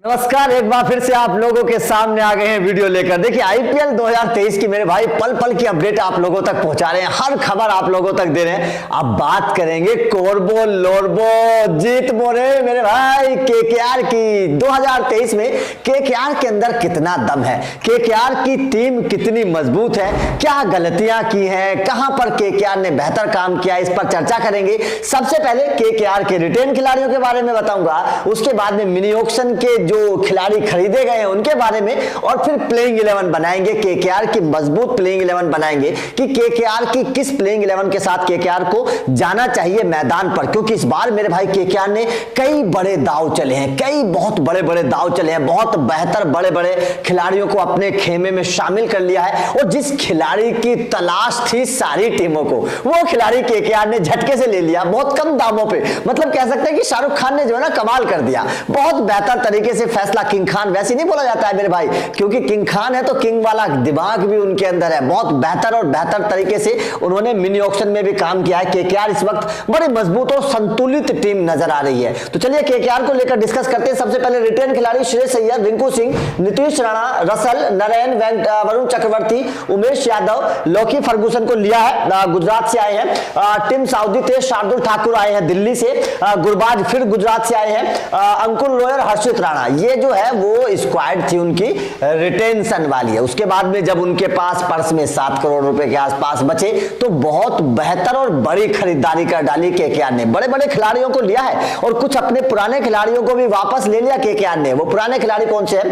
नमस्कार, एक बार फिर से आप लोगों के सामने आ गए हैं वीडियो लेकर। देखिए आईपीएल 2023 की मेरे भाई पल पल की अपडेट आप लोगों तक पहुंचा रहे हैं, हर खबर आप लोगों तक दे रहे हैं। अब बात करेंगे कोरबो लोरबो जीत मोरे मेरे भाई केकेआर की। 2023 में केकेआर के अंदर कितना दम है, केकेआर की टीम कितनी मजबूत है, क्या गलतियां की हैं, कहां पर केकेआर ने बेहतर काम किया, इस पर चर्चा करेंगे। सबसे पहले केकेआर के रिटेन खिलाड़ियों के बारे में बताऊंगा, उसके बाद में मिनी ऑक्शन के जो खिलाड़ी खरीदे गए हैं उनके बारे में, और फिर प्लेइंग 11 बनाएंगे, केकेआर की मजबूत प्लेइंग 11 बनाएंगे कि केकेआर की किस प्लेइंग 11 के साथ केकेआर को जाना चाहिए मैदान पर। क्योंकि इस बार मेरे भाई केकेआर ने कई बड़े दांव चले हैं, कई बहुत बड़े बड़े दांव चले हैं, बहुत बेहतर बड़े बड़े खिलाड़ियों को अपने खेमे में शामिल कर लिया है। और जिस खिलाड़ी की तलाश थी सारी टीमों को, वो खिलाड़ी केकेआर ने झटके से ले लिया, बहुत कम दामों पे। मतलब कह सकते हैं कि शाहरुख खान ने जो है ना कमाल कर दिया, बहुत बेहतर तरीके से फैसला। किंग खान वैसे नहीं बोला जाता है मेरे भाई, क्योंकि किंग खान है तो किंग वाला दिमाग भी उनके अंदर है। बहुत बेहतर और बेहतर तरीके से उन्होंने मिनी ऑक्शन में भी काम किया है। केकेआर इस वक्त बड़ी मजबूत और संतुलित टीम नजर आ रही है। तो चलिए केकेआर को लेकर डिस्कस करते हैं। सबसे पहले रिटेन खिलाड़ी Shreyas Iyer, Rinku Singh, Nitish Rana, Russell, Naren, Varun Chakravarthy, Umesh Yadav, Lockie Ferguson को लिया है, गुजरात से आए हैं। टिम साउदी थे, शार्दुल ठाकुर आए हैं दिल्ली से, गुरबाज फिर गुजरात से आए हैं, अंकुर लोयर, हर्षित राणा। ये जो है वो स्क्वाड थी उनकी रिटेंशन वाली है। उसके बाद में जब उनके पास पर्स में 7 करोड़ रुपए के आसपास बचे तो बहुत बेहतर और बड़ी खरीदारी कर डाली केकेआर ने। बड़े बड़े खिलाड़ियों को लिया है और कुछ अपने पुराने खिलाड़ियों को भी वापस ले लिया केकेआर ने। वो पुराने खिलाड़ी कौन से हैं?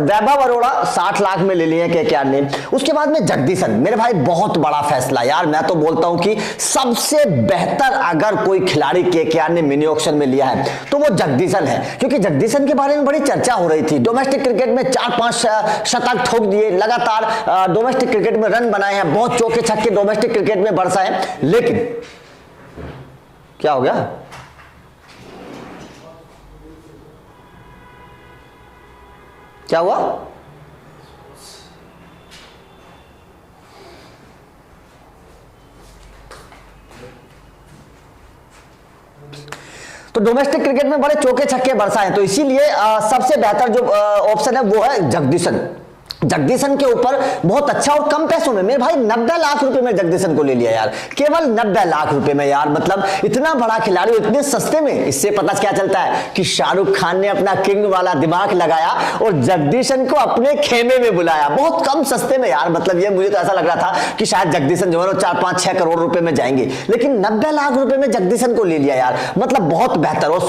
वैभव अरोड़ा 60 लाख में ले लिए केकेआर ने। उसके बाद में जगदीशन, मेरे भाई बहुत बड़ा फैसला यार, मैं तो बोलता हूं कि सबसे बेहतर अगर कोई खिलाड़ी केकेआर ने मिनी ऑक्शन में लिया है तो वो जगदीशन है। क्योंकि जगदीशन के बारे में बड़ी चर्चा हो रही थी। डोमेस्टिक क्रिकेट में 4-5 शतक ठोक दिए, लगातार डोमेस्टिक क्रिकेट में रन बनाए हैं, बहुत चौके छक्के डोमेस्टिक क्रिकेट में बरसाए हैं। लेकिन क्या हो गया? क्या हुआ? तो डोमेस्टिक क्रिकेट में बड़े चौके छक्के बरसाए, तो इसीलिए सबसे बेहतर जो ऑप्शन है वो है जगदीशन। जगदीशन के ऊपर बहुत अच्छा और कम पैसों में, मेरे भाई 90 लाख रुपए में जगदीशन को ले लिया यार, केवल 90 लाख रुपए में यार। मतलब इतना बड़ा खिलाड़ी इतने सस्ते में, इससे पता क्या चलता है कि शाहरुख खान ने अपना किंग वाला दिमाग लगाया और जगदीशन को अपने खेमे में बुलाया, बहुत कम सस्ते में यार। मतलब ये मुझे तो ऐसा लग रहा था कि शायद जगदीशन जो है 4-5-6 करोड़ रुपए में जाएंगे, लेकिन 90 लाख रुपए में जगदीशन को ले लिया यार। मतलब बहुत बेहतर और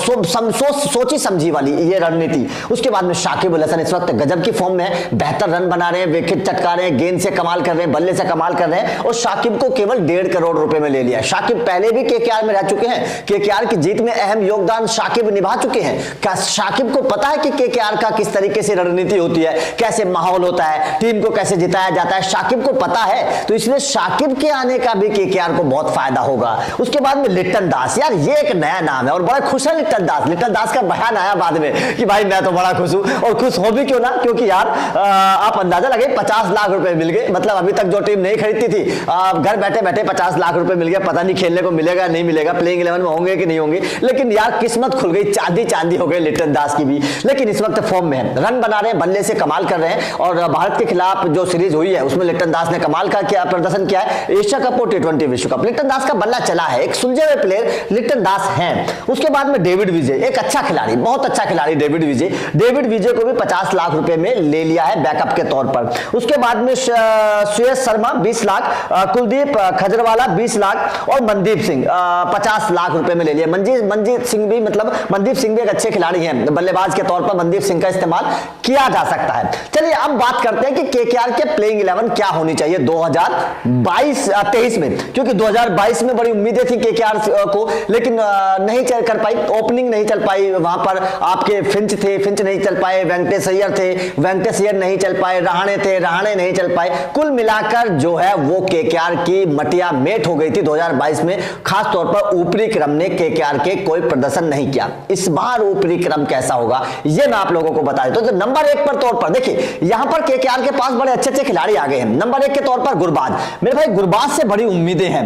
सोची समझी वाली ये रणनीति। उसके बाद में शाकिब अल हसन इस वक्त गजब की फॉर्म में, बेहतर बना रहे हैं, विकेट चटका रहे हैं, गेंद से कमाल कर रहे हैं, बल्ले से कमाल कर रहे हैं, और शाकिब को केवल 1.5 करोड़ रुपए में ले लिया। शाकिब पहले भी केकेआर में रह चुके हैं, केकेआर की जीत में अहम योगदान शाकिब निभा चुके हैं। क्या शाकिब को पता है कि केकेआर का किस तरीके से रणनीति होती है, कैसे माहौल होता है, टीम को कैसे जिताया जाता है, शाकिब को पता है। तो इसलिए शाकिब के आने का भी केकेआर को बहुत फायदा होगा। उसके बाद में लिट्टन दास, यार ये एक नया नाम है और बड़ा खुश है लिट्टन दास। लिट्टन दास का बयान आया बाद में कि भाई मैं तो बड़ा खुश हूं, और खुश हो भी क्यों ना, क्योंकि यार आप अंदाजा लगे 50 लाख रुपए मिल गए। मतलब अभी तक जो टीम नहीं खरीदती थी, घर बैठे बैठे 50 लाख रुपए मिल गया। पता नहीं खेलने को मिलेगा नहीं मिलेगा, प्लेइंग 11 में होंगे कि नहीं होंगे, लेकिन यार किस्मत खुल गई, चांदी चांदी हो गई लिट्टन दास की भी। लेकिन इस वक्त फॉर्म में है, रन बना रहे हैं, बल्ले से कमाल कर रहे हैं, और भारत के खिलाफ जो सीरीज हुई है उसमें लिट्टन दास ने कमाल का किया, प्रदर्शन किया है। एशिया कप और T20 विश्व कप लिट्टन दास का बल्ला चला है, एक सुलझे हुए प्लेयर लिट्टन दास हैं। उसके बाद में डेविड विजय, एक अच्छा खिलाड़ी, बहुत अच्छा खिलाड़ी डेविड विजय। डेविड विजय को भी 50 लाख रुपए में ले लिया है बैकअप के तौर पर। उसके बाद में श्रेयस शर्मा 20 लाख, कुलदीप खजरवाला 20 लाख, और मनदीप सिंह 50 लाख रुपए में ले लिया। मनजीत सिंह भी, मतलब मनदीप सिंह भी एक अच्छे खिलाड़ी हैं, बल्लेबाज के तौर पर मनदीप सिंह का इस्तेमाल किया जा सकता है। चलिए अब बात करते हैं कि केकेआर के प्लेइंग 11 क्या होनी चाहिए 2022-23 में, क्योंकि 2022 में बड़ी उम्मीदें थी केकेआर को, लेकिन नहीं कर पाई, ओपनिंग नहीं चल पाई। वहां पर आपके फिंच थे, फिंच नहीं चल पाए, वेंकटेश अय्यर थे, वेंकटेश अय्यर नहीं चल पाए, रहाणे थे, रहाणे नहीं चल पाए। कुल मिलाकर जो है वो केकेआर की मटिया मेट हो गई थी 2022 में। खास तौर पर ऊपरी क्रम ने केकेआर के कोई प्रदर्शन नहीं किया। इस बार ऊपरी क्रम कैसा होगा ये मैं आप लोगों को बता देता हूं। तो नंबर 1 पर तौर पर देखिए, यहां पर केकेआर के पास बड़े अच्छे खिलाड़ी आ गए हैं। नंबर 1 के तौर पर गुरबाज, मेरे भाई गुरबाज से बड़ी उम्मीदें हैं,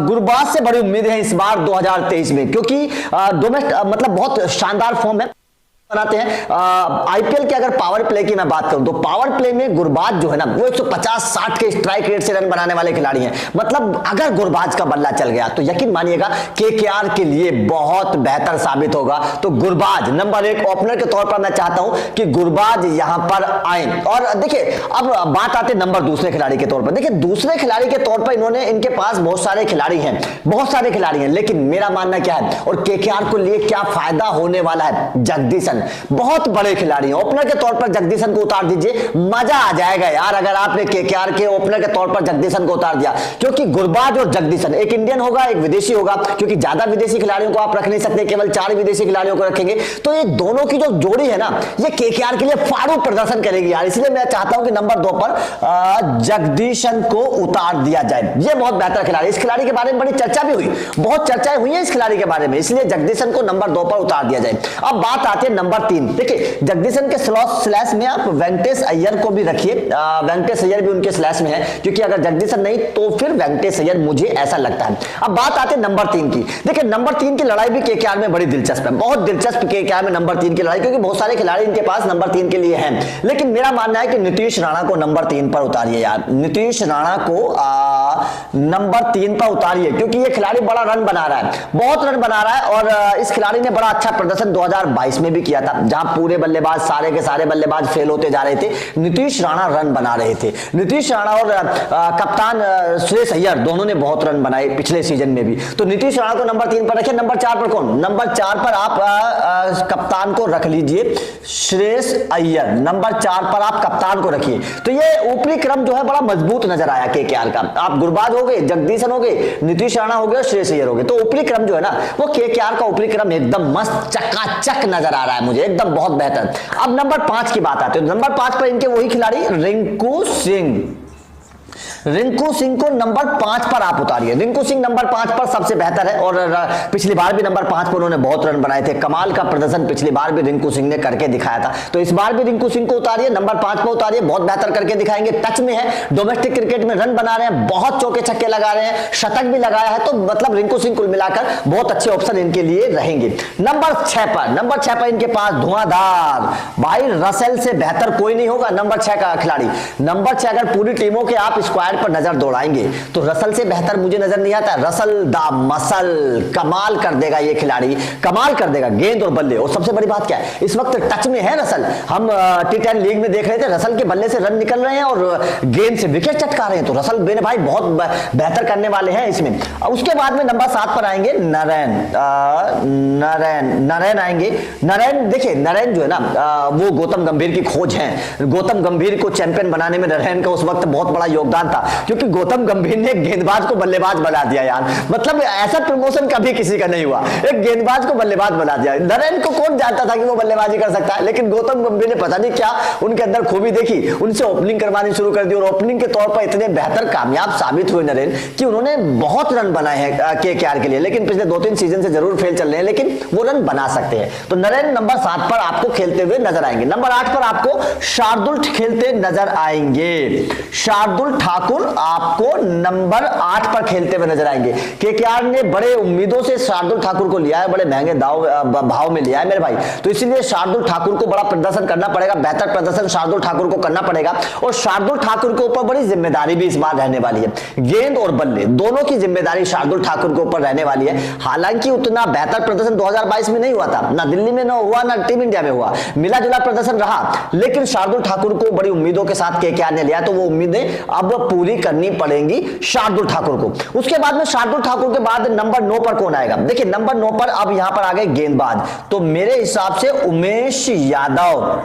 गुरबाज से बड़ी उम्मीदें हैं इस बार 2023 में, क्योंकि मतलब बहुत शानदार फॉर्म है। बनाते हैं। आईपीएल के अगर पावर प्ले की मैं बात करूं तो पावर प्ले में गुरबाज जो है ना वो 150-60 के स्ट्राइक रेट से रन बनाने वाले खिलाड़ी हैं। मतलब अगर गुरबाज का बल्ला चल गया तो यकीन मानिएगा केकेआर के लिए बहुत बेहतर साबित होगा। तो गुरबाज नंबर 1 ओपनर के तौर पर मैं चाहता हूं कि गुरबाज यहां पर आए। और देखिए अब बात आते नंबर दूसरे खिलाड़ी के तौर पर। देखिए दूसरे खिलाड़ी के तौर पर इन्होंने इनके पास बहुत सारे खिलाड़ी हैं, लेकिन मेरा मानना क्या है और केकेआर को लिए क्या फायदा होने वाला है, जगदीशन बहुत बड़े खिलाड़ी हैं। ओपनर के तौर पर जगदीशन को उतार दीजिए, मजा आ जाएगा यार अगर आपने केकेआर के ओपनर के तौर पर जगदीशन को उतार दिया, क्योंकि गुरबाज और जगदीशन एक इंडियन होगा एक विदेशी होगा, क्योंकि ज्यादा विदेशी खिलाड़ियों को आप रख नहीं सकते, केवल 4 विदेशी खिलाड़ियों को रखेंगे। तो ये दोनों की जो जोड़ी है ना ये केकेआर के लिए फाड़ू प्रदर्शन करेगी यार। इसलिए मैं चाहता हूं कि नंबर 2 पर जगदीशन को उतार दिया जाए। ये बहुत बेहतर खिलाड़ी, इस खिलाड़ी के बारे में बड़ी चर्चा भी हुई, बहुत चर्चाएं हुई है इस खिलाड़ी के बारे में, इसलिए जगदीशन को नंबर 2 पर उतार दिया जाए। अब बात आती है नंबर 3। देखिए जगदीशन के स्लैश में आप वेंकटेश अय्यर को भी रखिए, वेंकटेश अय्यर भी उनके स्लैश में है, क्योंकि अगर जगदीशन नहीं तो फिर वेंकटेश अय्यर, मुझे ऐसा लगता है। अब बात आती है नंबर 3 की। देखिए नंबर 3 की लड़ाई भी केकेआर में बड़ी दिलचस्प है, बहुत दिलचस्प केकेआर में नंबर 3 की लड़ाई, क्योंकि बहुत सारे खिलाड़ी इनके पास नंबर 3 के लिए हैं। लेकिन मेरा मानना है कि नीतीश राणा को नंबर 3 पर उतारिए यार, नीतीश राणा को नंबर 3 पर उतारिए, क्योंकि ये खिलाड़ी बड़ा रन बना रहा है, बहुत रन बना रहा है। और इस खिलाड़ी ने बड़ा अच्छा प्रदर्शन 2022 में भी किया था, जहां पूरे बल्लेबाज सारे के सारे बल्लेबाज फेल होते जा रहे थे, नीतीश राणा रन बना रहे थे। नीतीश राणा और कप्तान श्रेयस अय्यर दोनों ने बहुत रन बनाए पिछले सीजन में भी। तो नीतीश राणा को नंबर 3 पर रखिए। नंबर 4 पर कौन? नंबर 4 पर आप कप्तान को रख लीजिए श्रेयस अय्यर, नंबर 4 पर आप कप्तान को रखिए। तो ये ऊपरी क्रम जो है बड़ा मजबूत नजर आया केकेआर का। आप गुरबाज हो गए, जगदीशन हो गए, नीतीश राणा हो गए, श्रेयस अय्यर हो गए, तो ऊपरी क्रम जो है ना वो केकेआर का ऊपरी क्रम एकदम मस्त चकाचक नजर आ रहा है मुझे, एकदम बहुत बेहतर। अब नंबर 5 की बात आती है। नंबर 5 पर इनके वही खिलाड़ी रिंकू सिंह को नंबर 5 पर आप उतारिए। रिंकू सिंह नंबर 5 पर सबसे बेहतर है, और पिछली बार भी नंबर 5 पर उन्होंने बहुत रन बनाए थे, कमाल का प्रदर्शन पिछली बार भी रिंकू सिंह ने करके दिखाया था। तो इस बार भी रिंकू सिंह को उतारिए, नंबर 5 पर उतारिए, बहुत बेहतर करके दिखाएंगे। टच में है, डोमेस्टिक क्रिकेट में रन बना रहे हैं, बहुत चौके छक्के लगा रहे हैं, शतक भी लगाया है, तो मतलब रिंकू सिंह कुल मिलाकर बहुत अच्छे ऑप्शन इनके लिए रहेंगे। नंबर 6 पर इनके पास धुआंधार भाई रसल से बेहतर कोई नहीं होगा नंबर 6 का खिलाड़ी। नंबर 6 अगर पूरी टीमों के आप स्क्वाड पर नजर दौड़ाएंगे तो रसल से बेहतर मुझे नजर नहीं आता। रसल दा मसल कमाल कर देगा, ये खिलाड़ी कमाल कर देगा गेंद और बल्ले। और सबसे बड़ी बात क्या है, इस वक्त टच में है रसल। हम T10 लीग में देख रहे थे, रसल के बल्ले से रन निकल रहे हैं और गेंद से विकेट चटका रहे हैं। तो रसल मेरे भाई बहुत बेहतर करने वाले हैं इसमें। उसके बाद में नंबर 7 पर आएंगे नरेन आएंगे। नरेन देखिए, नरेन जो है ना वो गौतम गंभीर की खोज है। गौतम गंभीर को चैंपियन बनाने में नरेन का उस वक्त बहुत बड़ा योगदान था, क्योंकि गौतम गंभीर ने गेंदबाज को बल्लेबाज बना दिया यार। मतलब ऐसा प्रमोशन कभी किसी का नहीं हुआ, एक गेंदबाज को बल्लेबाज बना दिया। नरेन को कौन जानता था कि वो बल्लेबाजी कर सकता है, लेकिन गौतम गंभीर ने पता नहीं क्या उनके अंदर खूबी देखी, उनसे ओपनिंग करवानी शुरू कर दी, और ओपनिंग के तौर पर इतने बेहतर कामयाब साबित हुए नरेन कि उन्होंने बहुत रन बनाए हैं केकेआर के लिए। लेकिन पिछले 2-3 सीजन से जरूर फेल चल रहे हैं, लेकिन वो रन बना सकते हैं। तो नरेन नंबर 7 पर आपको खेलते हुए नजर आएंगे। नंबर 8 पर आपको शार्दुल खेलते नजर आएंगे। शार्दुल ठाकुर आपको नंबर 8 पर खेलते हुए नजर आएंगे। केकेआर ने बड़े उम्मीदों से शार्दुल ठाकुर को लिया है, बड़े महंगे भाव में लिया है मेरे भाई। तो इसीलिए शार्दुल ठाकुर को बड़ा प्रदर्शन करना पड़ेगा, बेहतर प्रदर्शन शार्दुल ठाकुर को करना पड़ेगा। और शार्दुल ठाकुर के ऊपर बड़ी जिम्मेदारी भी इस बार रहने वाली है, गेंद और बल्ले दोनों की जिम्मेदारी शार्दुल ठाकुर के ऊपर रहने वाली है। हालांकि उतना बेहतर प्रदर्शन 2022 में नहीं हुआ था, ना दिल्ली में ना हुआ, ना टीम इंडिया में हुआ, मिला जुला प्रदर्शन रहा। लेकिन शार्दुल ठाकुर को बड़ी उम्मीदों के साथ केकेआर ने लिया, तो वो उम्मीदें अब पूरी करनी पड़ेंगी शार्दुल ठाकुर को। उसके बाद में शार्दुल ठाकुर के बाद नंबर 9 पर कौन आएगा? देखिए नंबर 9 पर अब यहां पर आ गए गेंदबाज, तो मेरे हिसाब से उमेश यादव।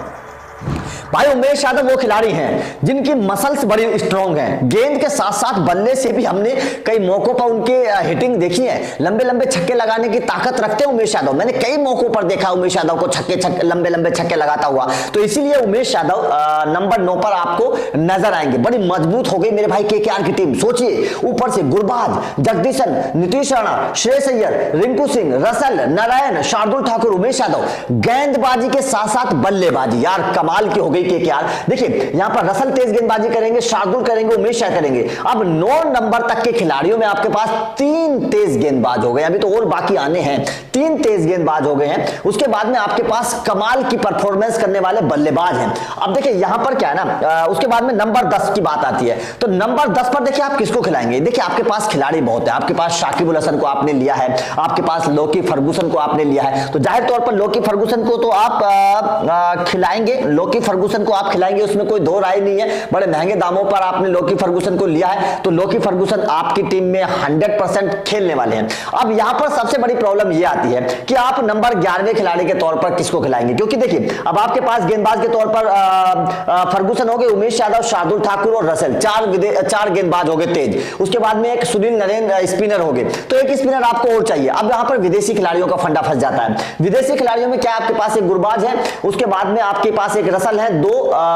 भाई उमेश यादव वो खिलाड़ी हैं जिनकी मसल्स बड़ी स्ट्रांग हैं, गेंद के साथ साथ बल्ले से भी हमने कई मौकों पर उनके हिटिंग देखी है, लंबे लंबे छक्के लगाने की ताकत रखते हैं उमेश यादव। मैंने कई मौकों पर देखा उमेश यादव को छक्के लंबे लंबे छक्के लगाता हुआ। तो इसीलिए उमेश यादव नंबर 9 पर आपको नजर आएंगे। बड़ी मजबूत हो गई मेरे भाई केकेआर की टीम। सोचिए, ऊपर से गुरबाज, जगदीशन, नीतीश राणा, श्रेयस अय्यर, रिंकू सिंह, रसल, नारायण, शार्दुल ठाकुर, उमेश यादव, गेंदबाजी के साथ साथ बल्लेबाजी, यार कमाल की हो गई केकेआर। देखिए यहां पर रसल तेज गेंदबाजी करेंगे, शार्दुल करेंगे, उमेश यादव करेंगे। अब 9 नंबर तक के खिलाड़ियों में आपके पास 3 3 तेज गेंदबाज हो गए, अभी तो और बाकी आने हैं, 3 तेज गेंदबाज हो गए हैं। उसके बाद में आपके पास कमाल की परफॉर्मेंस करने वाले बल्लेबाज हैं। अब देखिए यहां पर क्या है ना, उसके बाद में नंबर 10 की बात आती है, तो नंबर 10 पर देखिए आप किसको खिलाएंगे। देखिए आपके पास खिलाड़ी बहुत है, आपके पास शाकिब अल हसन को आपने लिया है, आपके पास लोकी फर्गूसन को आपने लिया है, तो जाहिर तौर पर लोकी फर्गूसन को तो आप खिलाएंगे, लोकी फर्गूसन को आप खिलाएंगे, उसमें कोई दो राय नहीं है। बड़े महंगे दामों पर आपने लोकी फर्गूसन को लिया है, तो लोकी फर्गूसन आपकी टीम में 100% खेलने वाले हैं। अब यहां पर सबसे बड़ी प्रॉब्लम यह आती है कि आप नंबर 11वें खिलाड़ी के तौर पर किसको खिलाएंगे, क्योंकि देखिए अब आपके पास गेंदबाज के तौर पर फर्गूसन हो गए, उमेश यादव, शार्दुल ठाकुर और रसेल, 4 गेंदबाज हो गए तेज। उसके बाद में एक सुनील नरेन स्पिनर हो गए, तो एक स्पिनर आपको और चाहिए। अब यहां पर विदेशी खिलाड़ियों का फंडा फंस जाता है। विदेशी खिलाड़ियों में क्या आपके पास एक गुरबाज है, उसके बाद में आपके पास एक रसल है 2,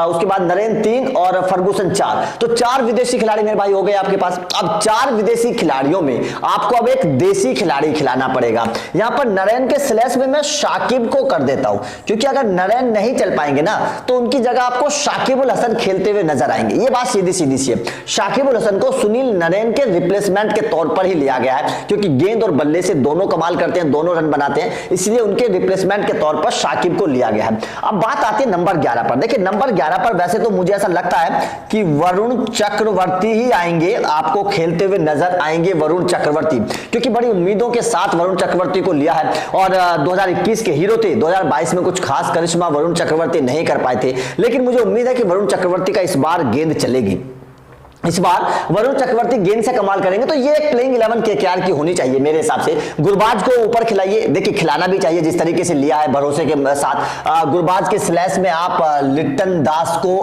उसके बाद नरेन 3 और फर्गूसन 4, तो 4 विदेशी खिलाड़ी मेरे भाई हो गए आपके पास। अब 4 विदेशी खिलाड़ियों में आपको अब एक देसी खिलाड़ी खिलाना पड़ेगा। यहां पर नरेन के स्लैश में मैं शाकिब को कर देता हूं, क्योंकि अगर नरेन नहीं चल पाएंगे ना तो उनकी जगह आपको शाकिब अल हसन खेलते हुए नजर आएंगे। ये बात सीधी सीधी सी है। शाकिब अल हसन को सुनील नरेन के रिप्लेसमेंट के तौर पर ही लिया गया है, क्योंकि गेंद और बल्ले से दोनों कमाल करते हैं, दोनों रन बनाते हैं, इसलिए उनके रिप्लेसमेंट के तौर पर शाकिब को लिया गया है। अब बात आती है नंबर 11 पर। देखिए नंबर 11 पर वैसे तो मुझे ऐसा लगता है कि वरुण चक्रवर्ती ही आएंगे, आपको खेलते हुए नजर आएंगे वरुण चक्रवर्ती, क्योंकि बड़ी उम्मीदों के साथ वरुण चक्रवर्ती को लिया है और 2021 के हीरो थे। 2022 में कुछ खास करिश्मा वरुण चक्रवर्ती नहीं कर पाए थे, लेकिन मुझे उम्मीद है कि वरुण चक्रवर्ती का इस बार गेंद चलेगी, इस बार वरुण चक्रवर्ती गेंद से कमाल करेंगे। तो ये एक प्लेइंग 11 केकेआर की होनी चाहिए मेरे हिसाब से। गुरबाज को ऊपर खिलाइए, देखिए खिलाना भी चाहिए जिस तरीके से लिया है भरोसे के साथ। गुरबाज के स्लैश में आप लिटन दास को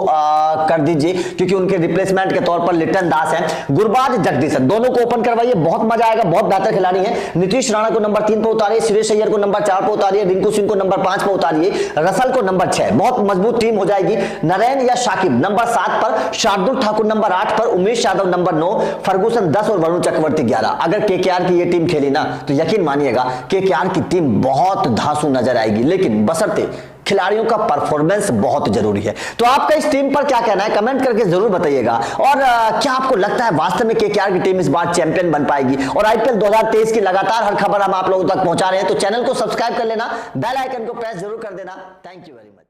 कर दीजिए, क्योंकि उनके रिप्लेसमेंट के तौर पर लिटन दास है। गुरबाज जगदीशन दोनों को ओपन करवाइए, बहुत मजा आएगा, बहुत बेहतर खिलाड़ी है। नीतीश राणा को नंबर 3 पर उतारिए, सुरेश अय्यर को नंबर 4 पर उतारिए, रिंकू सिंह को नंबर 5 पर उतारिए, रसल को नंबर 6, बहुत मजबूत टीम हो जाएगी। नरेन या शाकिब नंबर 7 पर, शार्दुल ठाकुर नंबर 8 पर, उमेश यादव नंबर 9, फर्गूसन 10 और वरुण चक्रवर्ती 11। अगर केकेआर की ये टीम खेली ना तो यकीन मानिएगा केकेआर की टीम बहुत धांसू नजर आएगी, लेकिन बशर्ते खिलाड़ियों का परफॉर्मेंस बहुत जरूरी है। तो आपका इस टीम पर क्या कहना है कमेंट करके जरूर बताइएगा। और क्या आपको लगता है वास्तव में केकेआर की टीम इस बार चैंपियन बन पाएगी? और आईपीएल 2023 की लगातार हर खबर हम आप लोगों तक पहुंचा रहे हैं, तो चैनल को सब्सक्राइब कर लेना, बेल आइकन को प्रेस जरूर कर देना। Thank you very much.